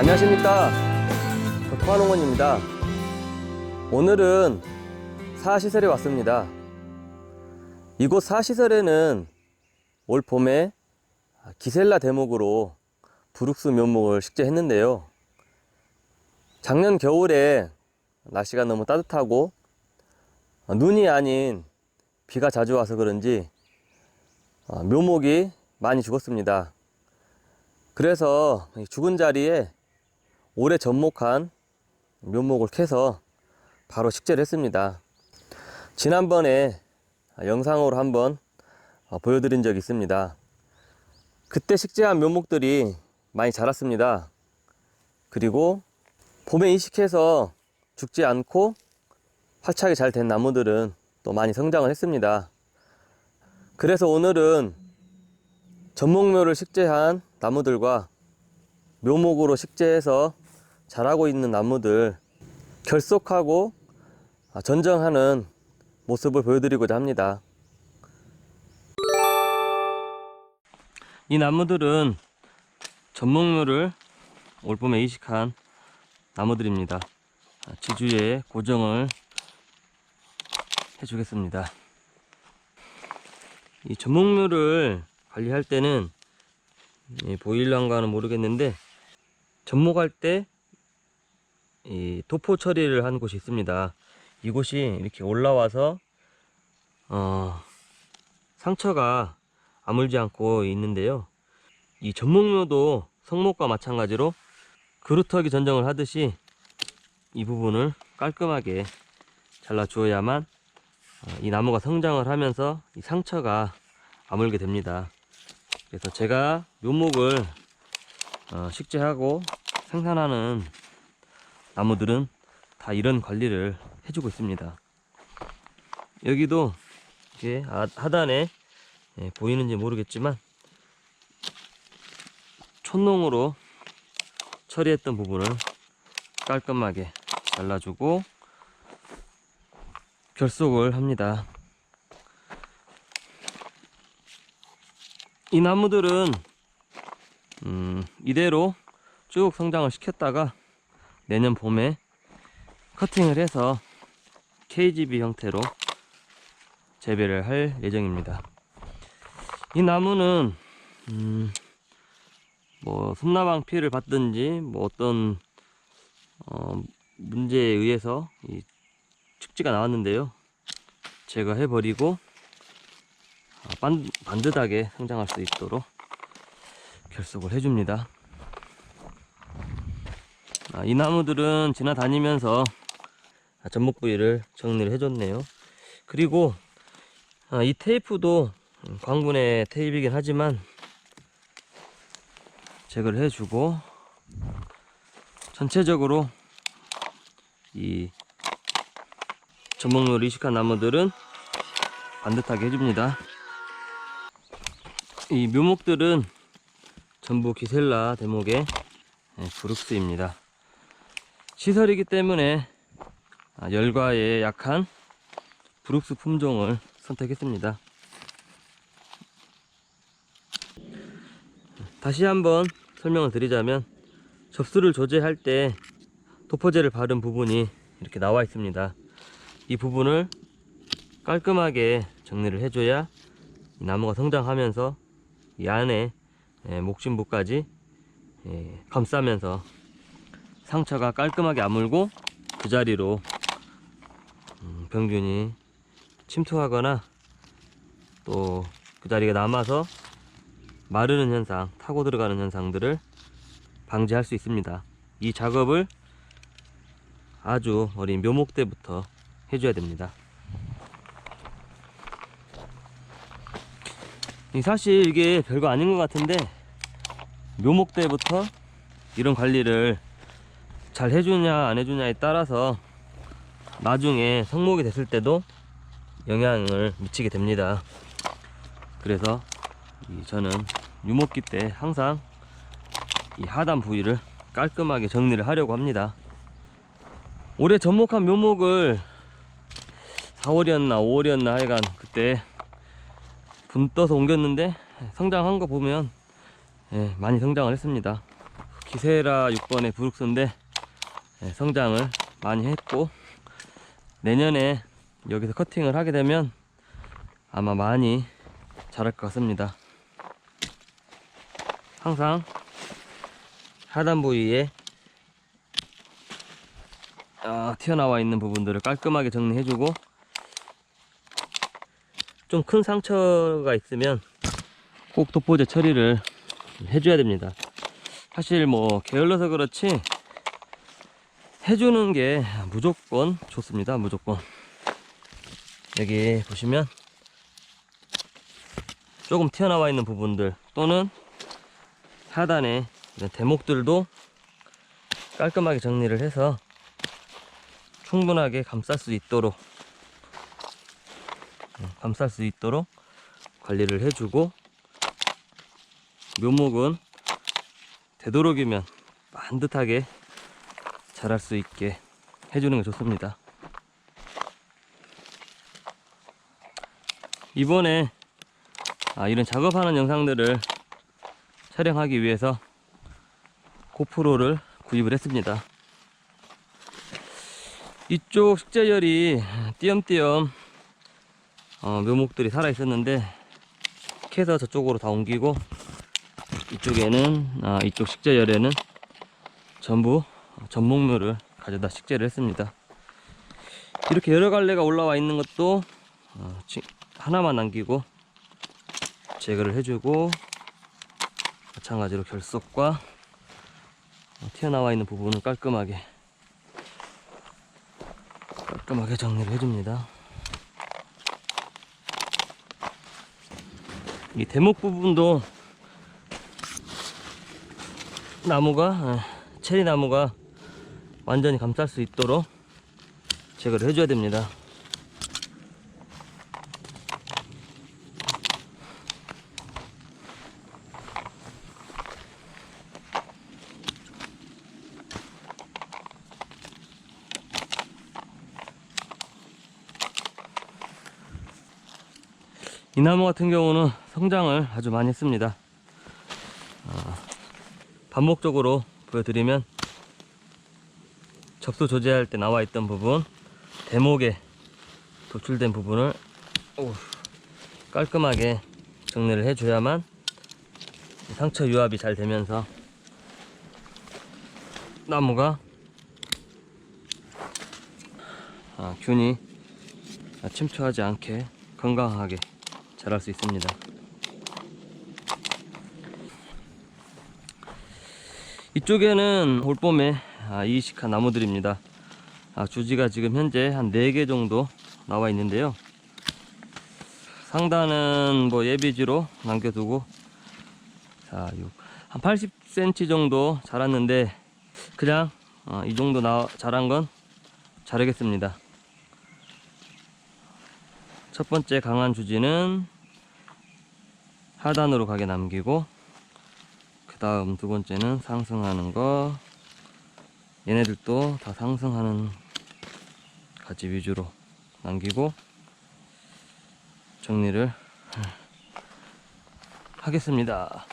안녕하십니까, 덕화농원입니다. 오늘은 사시설에 왔습니다. 이곳 사시설에는 올 봄에 기셀라 대목으로 브룩스 묘목을 식재했는데요. 작년 겨울에 날씨가 너무 따뜻하고 눈이 아닌 비가 자주 와서 그런지 묘목이 많이 죽었습니다. 그래서 죽은 자리에 올해 접목한 묘목을 캐서 바로 식재를 했습니다. 지난번에 영상으로 한번 보여드린 적이 있습니다. 그때 식재한 묘목들이 많이 자랐습니다. 그리고 봄에 이식해서 죽지 않고 활착이 잘 된 나무들은 또 많이 성장을 했습니다. 그래서 오늘은 접목묘를 식재한 나무들과 묘목으로 식재해서 자라고 있는 나무들 결속하고 전정하는 모습을 보여드리고자 합니다. 이 나무들은 접목묘를 올봄에 이식한 나무들입니다. 지주에 고정을 해주겠습니다. 이 접목묘를 관리할 때는 보일란가는 모르겠는데 접목할 때 이 도포 처리를 한 곳이 있습니다. 이곳이 이렇게 올라와서 상처가 아물지 않고 있는데요. 이 접목묘도 성목과 마찬가지로 그루터기 전정을 하듯이 이 부분을 깔끔하게 잘라 주어야만 이 나무가 성장을 하면서 이 상처가 아물게 됩니다. 그래서 제가 묘목을 식재하고 생산하는 나무들은 다 이런 관리를 해주고 있습니다. 여기도 이렇게 하단에 보이는지 모르겠지만 촌농으로 처리했던 부분을 깔끔하게 잘라주고 결속을 합니다. 이 나무들은 이대로 쭉 성장을 시켰다가 내년 봄에 커팅을 해서 KGB 형태로 재배를 할 예정입니다. 이 나무는 뭐 손나방 피해를 받든지 뭐 어떤 문제에 의해서 이 축지가 나왔는데요, 제거해 버리고 반듯하게 성장할 수 있도록 결속을 해줍니다. 이 나무들은 지나다니면서 접목 부위를 정리를 해줬네요. 그리고 이 테이프도 광분의 테이프이긴 하지만 제거를 해주고 전체적으로 이 접목묘를 이식한 나무들은 반듯하게 해줍니다. 이 묘목들은 전부 기셀라 대목의 브룩스입니다. 시설이기 때문에 열과에 약한 브룩스 품종을 선택했습니다. 다시 한번 설명을 드리자면 접수를 조제할 때 도포제를 바른 부분이 이렇게 나와 있습니다. 이 부분을 깔끔하게 정리를 해줘야 이 나무가 성장하면서 이 안에 목심부까지 감싸면서 상처가 깔끔하게 아물고 그 자리로 병균이 침투하거나 또 그 자리가 남아서 마르는 현상, 타고 들어가는 현상들을 방지할 수 있습니다. 이 작업을 아주 어린 묘목 때부터 해줘야 됩니다. 사실 이게 별거 아닌 것 같은데 묘목 때부터 이런 관리를 잘 해주냐 안 해주냐에 따라서 나중에 성목이 됐을 때도 영향을 미치게 됩니다. 그래서 저는 유목기 때 항상 이 하단 부위를 깔끔하게 정리를 하려고 합니다. 올해 접목한 묘목을 4월이었나 5월이었나 하여간 그때 분 떠서 옮겼는데 성장한 거 보면 많이 성장을 했습니다. 기세라 6번의 브룩스인데 성장을 많이 했고, 내년에 여기서 커팅을 하게 되면 아마 많이 자랄 것 같습니다. 항상 하단 부위에 튀어나와 있는 부분들을 깔끔하게 정리해주고, 좀 큰 상처가 있으면 꼭 독보제 처리를 해줘야 됩니다. 사실 뭐 게을러서 그렇지 해주는 게 무조건 좋습니다. 무조건. 여기 보시면 조금 튀어나와 있는 부분들 또는 하단에 이런 대목들도 깔끔하게 정리를 해서 충분하게 감쌀 수 있도록 관리를 해주고, 묘목은 되도록이면 반듯하게 자랄 수 있게 해주는 게 좋습니다. 이번에 이런 작업하는 영상들을 촬영하기 위해서 고프로를 구입을 했습니다. 이쪽 식재열이 띄엄띄엄 묘목들이 살아 있었는데 캐서 저쪽으로 다 옮기고, 이쪽에는 이쪽 식재열에는 전부 전목묘를 가져다 식재를 했습니다. 이렇게 여러 갈래가 올라와 있는 것도 하나만 남기고 제거를 해주고, 마찬가지로 결석과 튀어나와 있는 부분을 깔끔하게 정리를 해줍니다. 이 대목 부분도 체리 나무가 완전히 감쌀 수 있도록 제거를 해줘야 됩니다. 이 나무 같은 경우는 성장을 아주 많이 했습니다. 반복적으로 보여드리면, 접수 조제할 때 나와 있던 부분, 대목에 도출된 부분을 깔끔하게 정리를 해줘야만 상처 유압이 잘 되면서 나무가 균이 침투하지 않게 건강하게 자랄 수 있습니다. 이쪽에는 올봄에 이식한 나무들입니다. 주지가 지금 현재 한 4개 정도 나와 있는데요. 상단은 뭐 예비지로 남겨두고, 한 80cm 정도 자랐는데, 그냥 이 정도 자란 건 자르겠습니다. 첫 번째 강한 주지는 하단으로 가게 남기고, 그 다음 두 번째는 상승하는 거, 얘네들도 다 상승하는 가지 위주로 남기고 정리를 하겠습니다.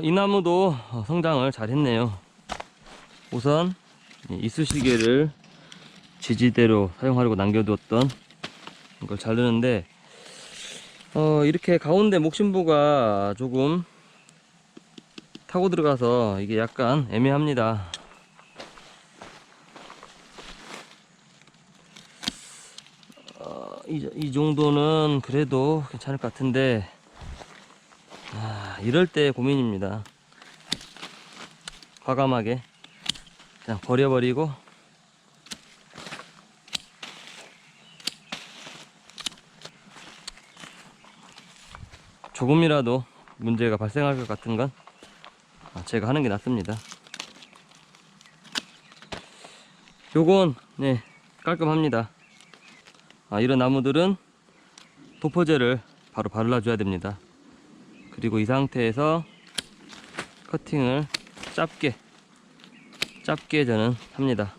이 나무도 성장을 잘 했네요. 우선 이쑤시개를 지지대로 사용하려고 남겨두었던 이걸 자르는데, 이렇게 가운데 목심부가 조금 타고 들어가서 이게 약간 애매합니다. 이 정도는 그래도 괜찮을 것 같은데, 이럴 때 고민입니다. 과감하게 그냥 버려버리고 조금이라도 문제가 발생할 것 같은 건 제가 하는 게 낫습니다. 요건 깔끔합니다. 이런 나무들은 도포제를 바로 발라줘야 됩니다. 그리고 이 상태에서 커팅을 짧게 저는 합니다.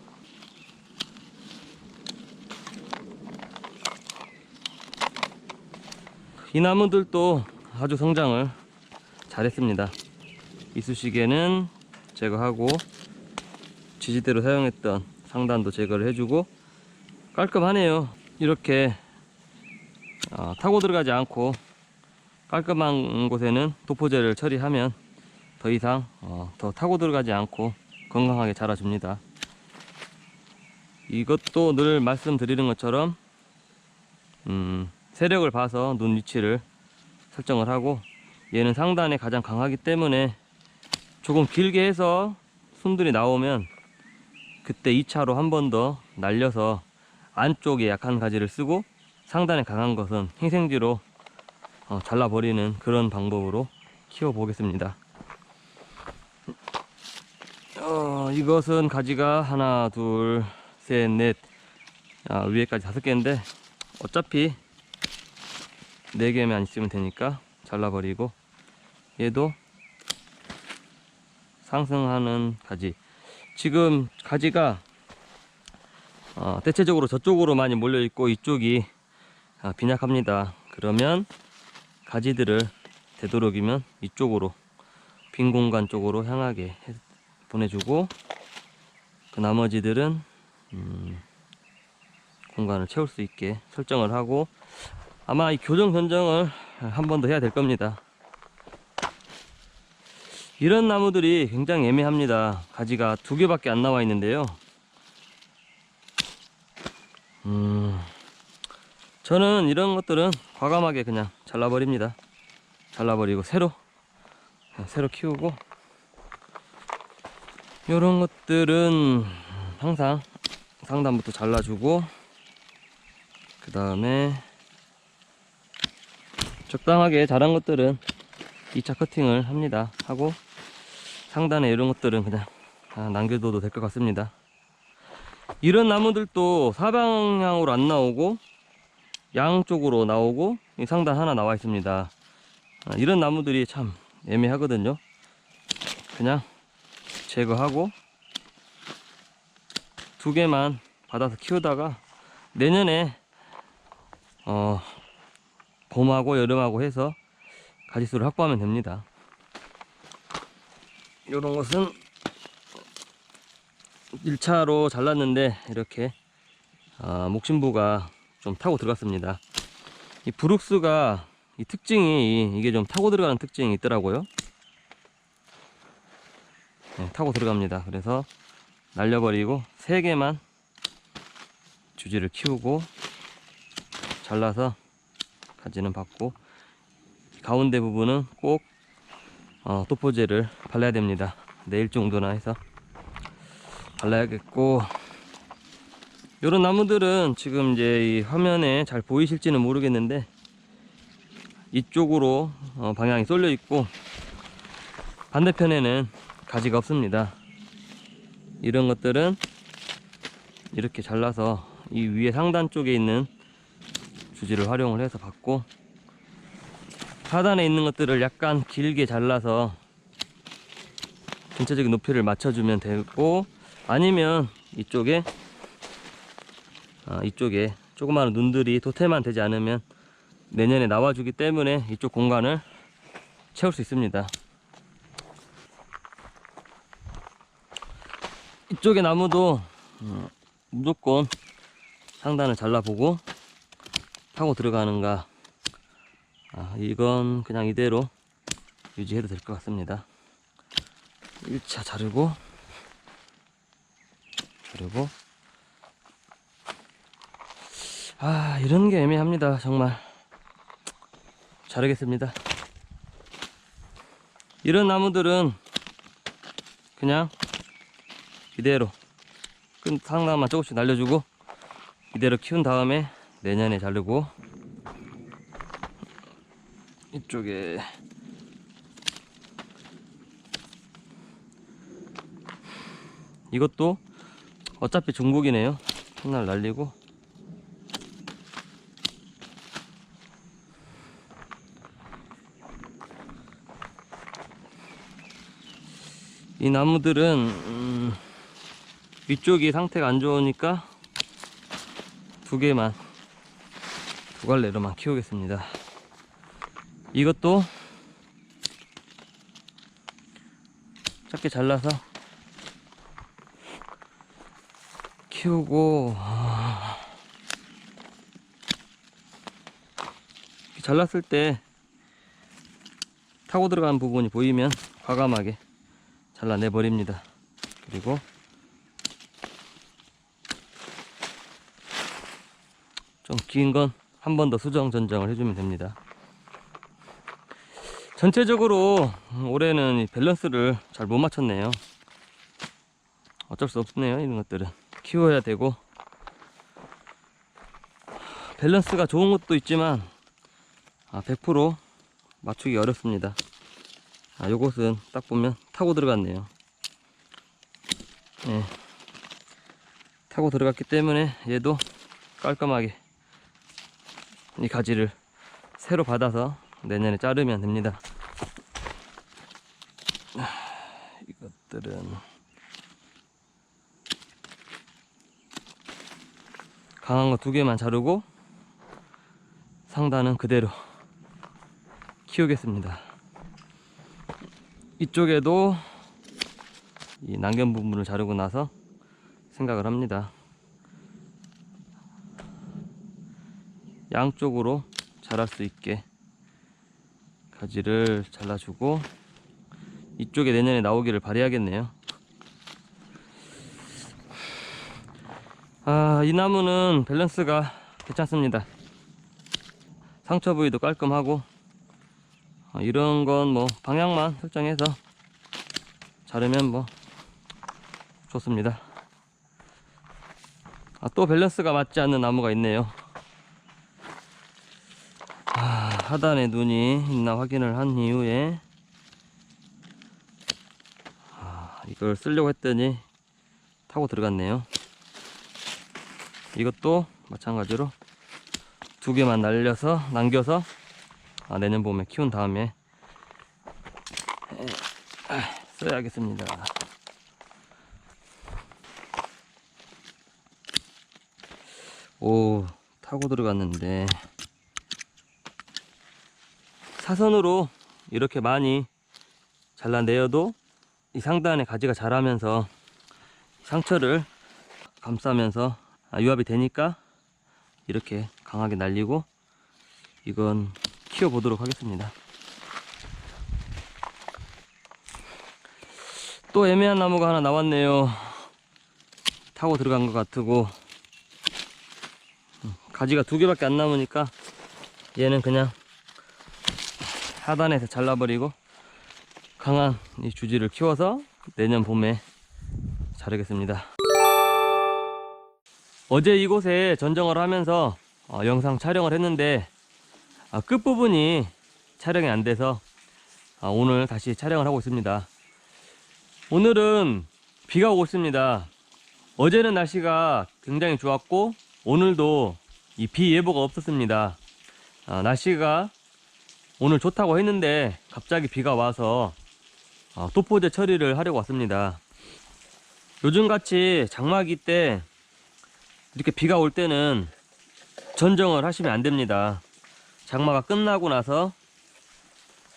이 나무들도 아주 성장을 잘했습니다. 이쑤시개는 제거하고 지지대로 사용했던 상단도 제거를 해주고 깔끔하네요. 이렇게 타고 들어가지 않고 깔끔한 곳에는 도포제를 처리하면 더 이상 더 타고 들어가지 않고 건강하게 자라줍니다. 이것도 늘 말씀드리는 것처럼 세력을 봐서 눈 위치를 설정을 하고, 얘는 상단에 가장 강하기 때문에 조금 길게 해서 순들이 나오면 그때 2차로 한 번 더 날려서 안쪽에 약한 가지를 쓰고 상단에 강한 것은 행생지로 잘라버리는 그런 방법으로 키워 보겠습니다. 이것은 가지가 하나, 둘, 셋, 넷, 위에까지 5개인데 어차피 4개만 있으면 되니까 잘라버리고, 얘도 상승하는 가지. 지금 가지가 대체적으로 저쪽으로 많이 몰려 있고 이쪽이 빈약합니다. 그러면 가지들을 되도록이면 이쪽으로, 빈 공간 쪽으로 향하게 보내주고, 그 나머지들은 공간을 채울 수 있게 설정을 하고, 아마 이 교정 변정을 한 번 더 해야 될 겁니다. 이런 나무들이 굉장히 애매합니다. 가지가 2개밖에 안 나와 있는데요. 저는 이런 것들은 과감하게 그냥 잘라버립니다. 잘라버리고 새로 키우고, 이런 것들은 항상 상단부터 잘라주고, 그 다음에 적당하게 자란 것들은 2차 커팅을 합니다. 하고 상단에 이런 것들은 그냥 남겨둬도 될 것 같습니다. 이런 나무들도 사방향으로 안 나오고 양쪽으로 나오고 이 상단 하나 나와 있습니다. 이런 나무들이 참 애매하거든요. 그냥 제거하고 2개만 받아서 키우다가 내년에 봄하고 여름하고 해서 가지수를 확보하면 됩니다. 이런 것은 1차로 잘랐는데 이렇게 목심부가 좀 타고 들어갔습니다. 이 브룩스가 이 특징이 이게 좀 타고 들어가는 특징이 있더라고요. 네, 타고 들어갑니다. 그래서 날려버리고 3개만 주지를 키우고 잘라서 가지는 받고, 가운데 부분은 꼭 도포제를 발라야 됩니다. 내일 정도나 해서 발라야겠고, 이런 나무들은 지금 이제 이 화면에 잘 보이실지는 모르겠는데 이쪽으로 방향이 쏠려 있고 반대편에는 가지가 없습니다. 이런 것들은 이렇게 잘라서 이 위에 상단 쪽에 있는 주지를 활용을 해서 받고, 하단에 있는 것들을 약간 길게 잘라서 전체적인 높이를 맞춰주면 되고, 아니면 이쪽에 조그마한 눈들이 도태만 되지 않으면 내년에 나와주기 때문에 이쪽 공간을 채울 수 있습니다. 이쪽의 나무도 무조건 상단을 잘라보고 타고 들어가는가, 이건 그냥 이대로 유지해도 될 것 같습니다. 1차 자르고 이런 게 애매합니다. 정말 자르겠습니다. 이런 나무들은 그냥 이대로 상단만 조금씩 날려주고 이대로 키운 다음에 내년에 자르고, 이쪽에 이것도 어차피 중국이네요. 하나 날리고, 이 나무들은 위쪽이 상태가 안 좋으니까 2개만, 2갈래로만 키우겠습니다. 이것도 작게 잘라서 키우고, 잘랐을 때 타고 들어간 부분이 보이면 과감하게 잘라내 버립니다. 그리고 좀 긴 건 한 번 더 수정 전정을 해주면 됩니다. 전체적으로 올해는 밸런스를 잘 못 맞췄네요. 어쩔 수 없네요. 이런 것들은 키워야 되고, 밸런스가 좋은 것도 있지만 100% 맞추기 어렵습니다. 요것은 딱 보면 타고 들어갔네요. 네, 타고 들어갔기 때문에 얘도 깔끔하게 이 가지를 새로 받아서 내년에 자르면 됩니다. 이것들은 강한 거 2개만 자르고 상단은 그대로 키우겠습니다. 이쪽에도 이 난견 부분을 자르고 나서 생각을 합니다. 양쪽으로 자랄 수 있게 가지를 잘라주고 이쪽에 내년에 나오기를 바라야겠네요. 이 나무는 밸런스가 괜찮습니다. 상처 부위도 깔끔하고, 이런 건 뭐 방향만 설정해서 자르면 뭐 좋습니다. 또 밸런스가 맞지 않는 나무가 있네요. 하단에 눈이 있나 확인을 한 이후에 이걸 쓰려고 했더니 타고 들어갔네요. 이것도 마찬가지로 2개만 남겨서 내년 봄에 키운 다음에 써야겠습니다. 오, 타고 들어갔는데 사선으로 이렇게 많이 잘라내어도 이 상단에 가지가 자라면서 상처를 감싸면서 유압이 되니까 이렇게 강하게 날리고, 이건 키워 보도록 하겠습니다. 또 애매한 나무가 하나 나왔네요. 타고 들어간 것 같고 가지가 2개밖에 안 남으니까 얘는 그냥 하단에서 잘라버리고 강한 이 주지를 키워서 내년 봄에 자르겠습니다. 어제 이곳에 전정을 하면서 영상 촬영을 했는데 끝부분이 촬영이 안 돼서 오늘 다시 촬영을 하고 있습니다. 오늘은 비가 오고 있습니다. 어제는 날씨가 굉장히 좋았고 오늘도 이 비 예보가 없었습니다. 날씨가 오늘 좋다고 했는데 갑자기 비가 와서 토포제 처리를 하려고 왔습니다. 요즘같이 장마기 때 이렇게 비가 올 때는 전정을 하시면 안 됩니다. 장마가 끝나고 나서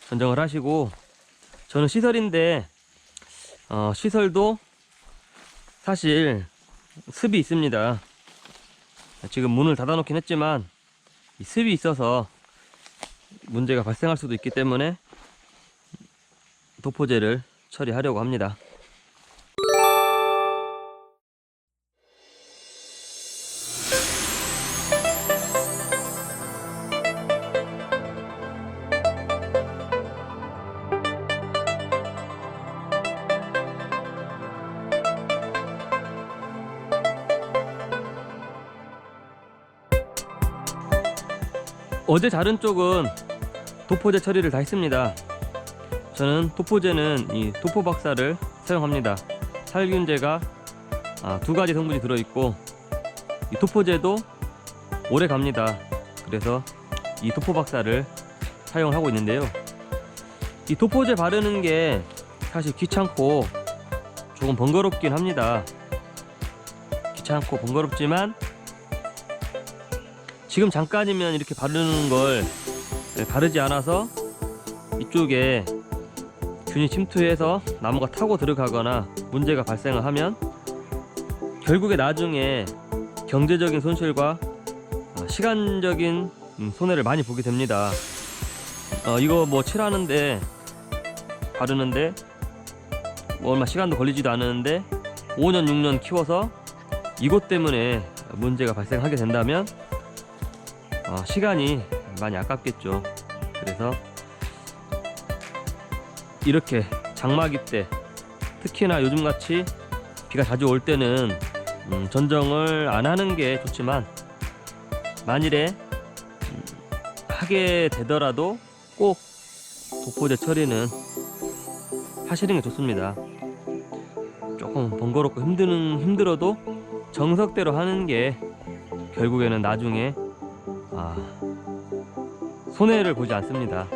전정을 하시고, 저는 시설인데 시설도 사실 습이 있습니다. 지금 문을 닫아 놓긴 했지만 이 습이 있어서 문제가 발생할 수도 있기 때문에 도포제를 처리하려고 합니다. 어제 자른 쪽은 도포제 처리를 다 했습니다. 저는 도포제는 이 도포박사를 사용합니다. 살균제가 2가지 성분이 들어있고 이 도포제도 오래 갑니다. 그래서 이 도포박사를 사용하고 있는데요. 이 도포제 바르는 게 사실 귀찮고 조금 번거롭긴 합니다. 귀찮고 번거롭지만 지금 잠깐이면 이렇게 바르는 걸 바르지 않아서 이쪽에 균이 침투해서 나무가 타고 들어가거나 문제가 발생을 하면 결국에 나중에 경제적인 손실과 시간적인 손해를 많이 보게 됩니다. 이거 뭐 칠하는데 바르는데 뭐 얼마 시간도 걸리지도 않았는데 5년 6년 키워서 이것 때문에 문제가 발생하게 된다면 시간이 많이 아깝겠죠. 그래서 이렇게 장마기 때, 특히나 요즘같이 비가 자주 올 때는 전정을 안 하는 게 좋지만, 만일에 하게 되더라도 꼭 독보제 처리는 하시는 게 좋습니다. 조금 번거롭고 힘들어도 정석대로 하는 게 결국에는 나중에 손해를 보지 않습니다.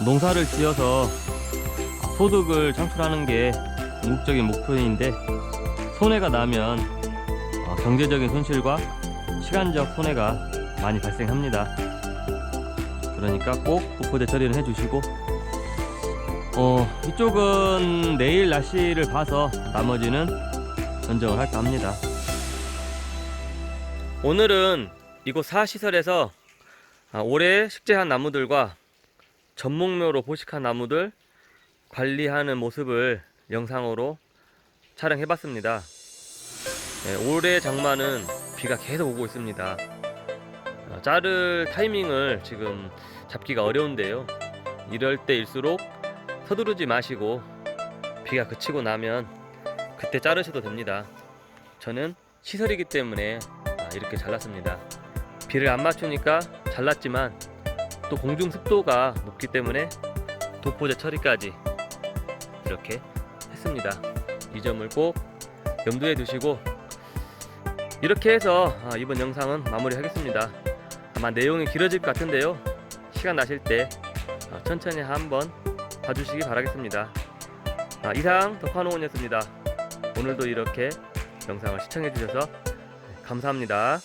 농사를 지어서 소득을 창출하는 게 궁극적인 목표인데, 손해가 나면 경제적인 손실과 시간적 손해가 많이 발생합니다. 그러니까 꼭 독보제 처리는 해주시고, 이쪽은 내일 날씨를 봐서 나머지는 전정을 할까 합니다. 오늘은 이곳 사시설에서 올해 식재한 나무들과 전목묘로 포식한 나무들 관리하는 모습을 영상으로 촬영해봤습니다. 올해 장마는 비가 계속 오고 있습니다. 자를 타이밍을 지금 잡기가 어려운데요. 이럴 때일수록 서두르지 마시고 비가 그치고 나면 그때 자르셔도 됩니다. 저는 시설이기 때문에 이렇게 잘랐습니다. 비를 안 맞추니까 잘랐지만 또 공중 습도가 높기 때문에 독보제 처리까지 이렇게 했습니다. 이 점을 꼭 염두에 두시고, 이렇게 해서 이번 영상은 마무리하겠습니다. 아마 내용이 길어질 것 같은데요, 시간 나실 때 천천히 한번 봐주시기 바라겠습니다. 이상 덕화농원이었습니다. 오늘도 이렇게 영상을 시청해 주셔서 감사합니다.